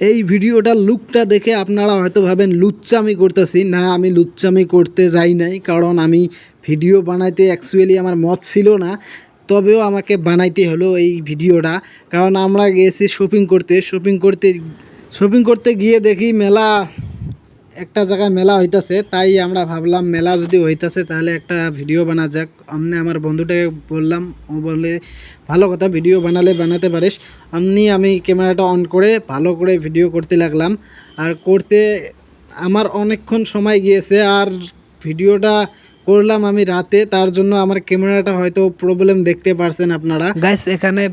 এই ভিডিওটার লুকটা দেখে আপনারা হয়তো ভাবেন লুচ্চামি করতেছি। না, আমি লুচ্চামি করতে যাই নাই, কারণ আমি ভিডিও বানাইতে অ্যাকচুয়ালি আমার মত ছিল না, তবেও আমাকে বানাইতে হলো এই ভিডিওটা। কারণ আমরা গিয়েছি শপিং করতে গিয়ে দেখি মেলা, একটা জায়গায় মেলা হইতাছে, তাই আমরা ভাবলাম মেলা যদি হইতাছে তাহলে একটা ভিডিও বানা যাক। আমার বন্ধুটাকে বললাম, ও বলে ভালো কথা, ভিডিও বানাতে পারিস। আমি ক্যামেরাটা অন করে ভালো করে ভিডিও করতে লাগলাম। আর করতে আমার অনেকক্ষণ সময় গিয়েছে, আর ভিডিওটা করলাম আমি রাতে, তার জন্য আমার ক্যামেরাটা হয়তো প্রবলেম দেখতে পারছেন আপনারা। গাইস, এখানে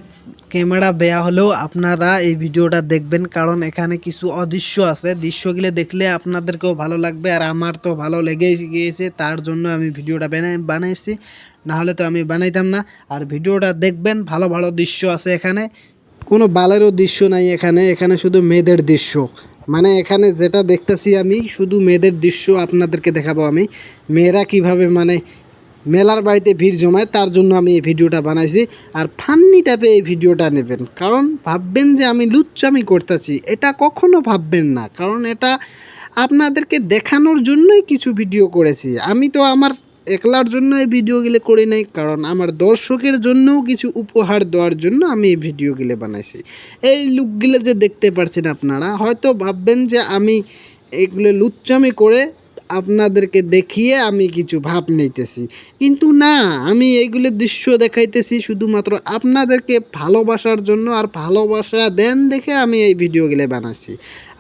ক্যামেরা বেয়া হলেও আপনারা এই ভিডিওটা দেখবেন, কারণ এখানে কিছু অদৃশ্য আছে। দৃশ্যগুলো দেখলে আপনাদেরকেও ভালো লাগবে, আর আমার তো ভালো লেগেই গিয়েছে, তার জন্য আমি ভিডিওটা বানাইছি, নাহলে তো আমি বানাইতাম না। আর ভিডিওটা দেখবেন, ভালো ভালো দৃশ্য আছে এখানে, কোনো বালেরও দৃশ্য নাই এখানে শুধু মেয়েদের দৃশ্য। মানে এখানে যেটা দেখতেছি আমি, শুধু মেয়েদের দৃশ্য আপনাদেরকে দেখাবো আমি। মেয়েরা কিভাবে মানে মেলার বাড়িতে ভিড় জমায়, তার জন্য আমি এই ভিডিওটা বানাইছি। আর ফান্নি টাইপে এই ভিডিওটা নেবেন, কারণ ভাববেন যে আমি লুচ্চামি করতেছি, এটা কখনো ভাববেন না। কারণ এটা আপনাদেরকে দেখানোর জন্যই কিছু ভিডিও করেছি। আমি তো আমার একলার জন্য এই ভিডিওগুলো করি নাই, কারণ আমার দর্শকের জন্যও কিছু উপহার দেওয়ার জন্য আমি এই ভিডিওগুলো বানাইছি। এই লুকগুলো যে দেখতে পাচ্ছেন আপনারা, হয়তো ভাববেন যে আমি এগুলো লুচ্চামি করে আপনাদেরকে দেখিয়ে আমি কিছু ভাব নিতেছি, কিন্তু না, আমি এইগুলো দৃশ্য দেখাইতেছি শুধুমাত্র আপনাদেরকে ভালোবাসার জন্য। আর ভালোবাসা দেন দেখে আমি এই ভিডিওগুলো বানাচ্ছি।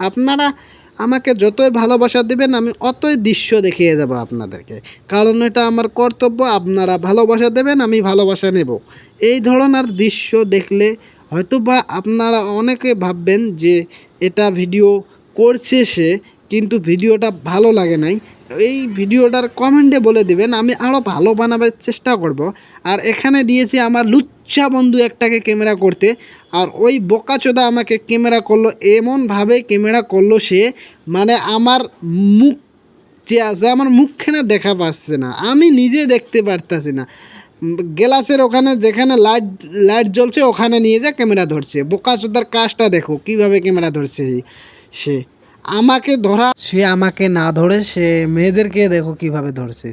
আপনারা আমাকে যতই ভালোবাসা দেবেন, আমি অতই দৃশ্য দেখিয়ে যাব আপনাদেরকে, কারণ এটা আমার কর্তব্য। আপনারা ভালোবাসা দেবেন, আমি ভালোবাসা নেব। এই ধরনের দৃশ্য দেখলে হয়তো বা আপনারা অনেকে ভাববেন যে এটা ভিডিও করছে সে, কিন্তু ভিডিওটা ভালো লাগে নাই। এই ভিডিওটার কমেন্টে বলে দিবেন, আমি আরও ভালো বানাবার চেষ্টা করব। আর এখানে দিয়েছি আমার লুচ্চা বন্ধু একটাকে ক্যামেরা করতে, আর ওই বোকাচোদা আমাকে ক্যামেরা করলো, এমনভাবে ক্যামেরা করলো সে, মানে আমার মুখ যে আছে, আমার মুখখানা দেখা পাচ্ছে না, আমি নিজে দেখতে পারতাছি না। গ্লাসের ওখানে যেখানে লাইট লাইট জ্বলছে ওখানে নিয়ে যা ক্যামেরা ধরছে। বোকাচোদার কাজটা দেখো কিভাবে ক্যামেরা ধরছে সে। সে আমাকে না ধরে সে মেয়েদেরকে দেখো কিভাবে ধরছে,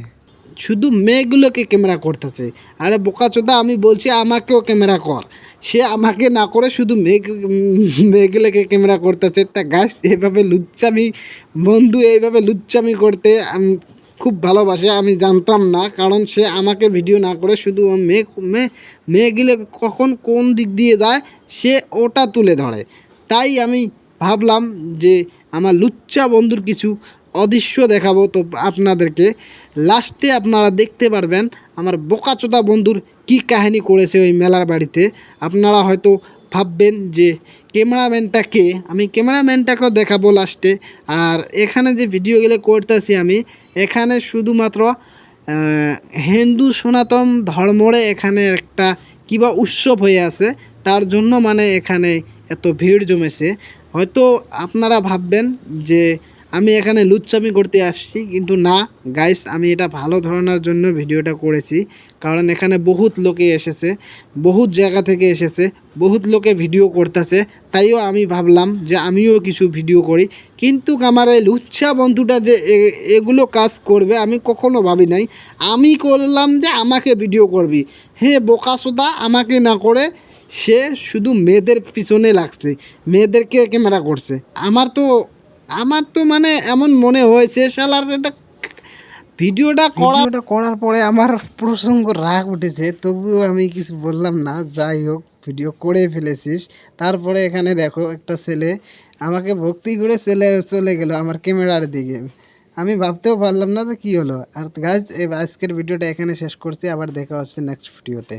শুধু মেয়েগুলোকে ক্যামেরা করতেছে। আরে বোকাচোদা, আমি বলছি আমাকেও ক্যামেরা কর, সে আমাকে না করে শুধু মেয়েগুলোকে ক্যামেরা করতেছে। তা গাছ, এইভাবে লুচ্চামি বন্ধু এইভাবে লুচ্চামি করতে আমি খুব ভালোবাসে, আমি জানতাম না। কারণ সে আমাকে ভিডিও না করে শুধু মেয়েগুলো কখন কোন দিক দিয়ে যায় সে ওটা তুলে ধরে। তাই আমি ভাবলাম যে আমার লুচ্চা বন্ধুর কিছু অদৃশ্য দেখাবো তো আপনাদেরকে। লাস্টে আপনারা দেখতে পারবেন আমার বোকাচোদা বন্ধুর কি কাহিনী করেছে ওই মেলার বাড়িতে। আপনারা হয়তো ভাববেন যে ক্যামেরাম্যানটা কে, আমি ক্যামেরাম্যানটাকেও দেখাবো লাস্টে। আর এখানে যে ভিডিওগুলো করতেছি আমি, এখানে শুধুমাত্র হিন্দু সনাতন ধর্মরে এখানে একটা কিবা উৎসব হয়ে আছে, তার জন্য মানে এখানে এত ভিড় জমেছে। হয়তো আপনারা ভাববেন যে আমি এখানে লুচ্চামি করতে আসছি, কিন্তু না গাইস, আমি এটা ভালো ধরনের জন্য ভিডিওটা করেছি। কারণ এখানে বহুত লোকে এসেছে, বহুত জায়গা থেকে এসেছে, বহুত লোকে ভিডিও করতেছে, তাইও আমি ভাবলাম যে আমিও কিছু ভিডিও করি। কিন্তু আমার এই লুচ্চা বন্ধুটা যে এগুলো কাজ করবে আমি কখনো ভাবি নাই। আমি করলাম যে আমাকে ভিডিও করবি, হে বোকাসোদা, আমাকে না করে সে শুধু মেয়েদের পিছনে লাগছে, মেয়েদেরকে ক্যামেরা করছে। আমার তো মানে এমন মনে হয়েছে শালার এটা ভিডিওটা করার পরে আমার প্রসঙ্গ রাগ উঠেছে, তবুও আমি কিছু বললাম না। যাই হোক, ভিডিও করে ফেলেছিস। তারপরে এখানে দেখো একটা ছেলে আমাকে ভক্তি করে চলে গেল আমার ক্যামেরার দিকে। আমি ভাবতেও পারলাম না যে কী হলো। আর গাইজ, এই আজকের ভিডিওটা এখানে শেষ করছি, আবার দেখা হচ্ছে নেক্সট ভিডিওতে।